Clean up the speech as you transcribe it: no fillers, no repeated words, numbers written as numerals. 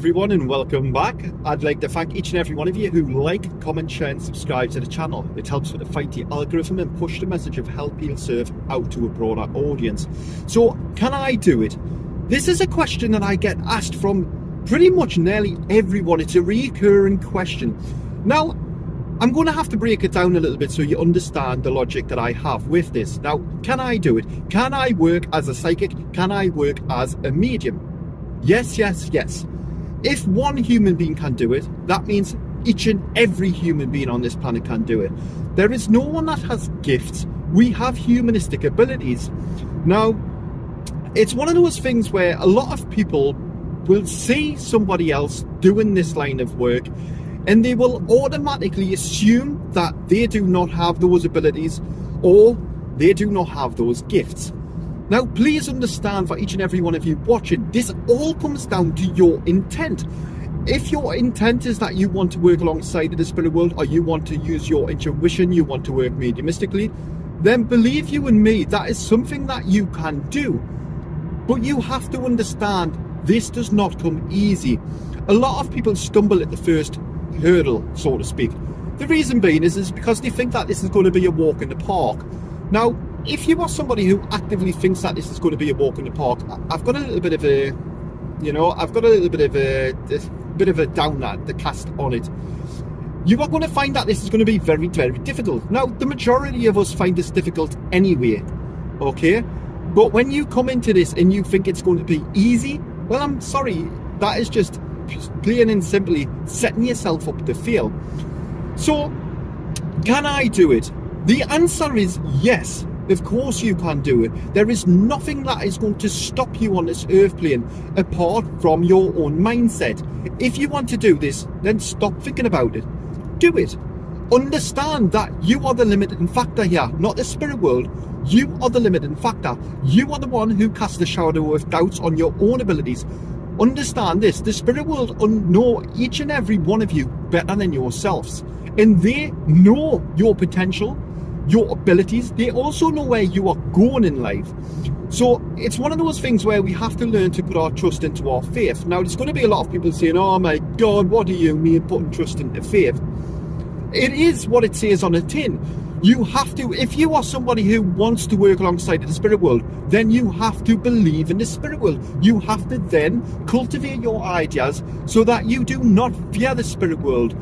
everyone, and welcome back. I'd like to thank each and every one of you who like, comment, share and subscribe to the channel. It helps with the fight the algorithm and push the message of help heal serve out to a broader audience. So can I do it? This is a question that I get asked from pretty much nearly everyone. It's a recurring question. Now, I'm going to have to break it down a little bit so you understand the logic that I have with this. Now, can I do it? Can I work as a psychic? Can I work as a medium? Yes, yes, yes. If one human being can do it, that means each and every human being on this planet can do it. There is no one that has gifts. We have humanistic abilities. Now, it's one of those things where a lot of people will see somebody else doing this line of work and they will automatically assume that they do not have those abilities or they do not have those gifts. Now, please understand, for each and every one of you watching, this all comes down to your intent. If your intent is that you want to work alongside the spirit world, or you want to use your intuition, you want to work mediumistically, then believe you and me, that is something that you can do. But you have to understand, this does not come easy. A lot of people stumble at the first hurdle, so to speak. The reason being is because they think that this is going to be a walk in the park. Now, if you are somebody who actively thinks that this is going to be a walk in the park, I've got a little bit of a, bit of a downer to cast on it. You are going to find that this is going to be very, very difficult. Now, the majority of us find this difficult anyway, okay? But when you come into this and you think it's going to be easy, well, I'm sorry, that is just plain and simply setting yourself up to fail. So, can I do it? The answer is yes. Of course you can do it. There is nothing that is going to stop you on this earth plane apart from your own mindset. If you want to do this, then stop thinking about it. Do it. Understand that you are the limiting factor here, not the spirit world. You are the limiting factor. You are the one who casts the shadow of doubts on your own abilities. Understand this, the spirit world know each and every one of you better than yourselves. And they know your potential, your abilities. They also know where you are going in life. So it's one of those things where we have to learn to put our trust into our faith. Now, there's going to be a lot of people saying, oh my God, what do you mean putting trust into faith? It is what it says on a tin. You have to, if you are somebody who wants to work alongside the spirit world, then you have to believe in the spirit world. You have to then cultivate your ideas so that you do not fear the spirit world.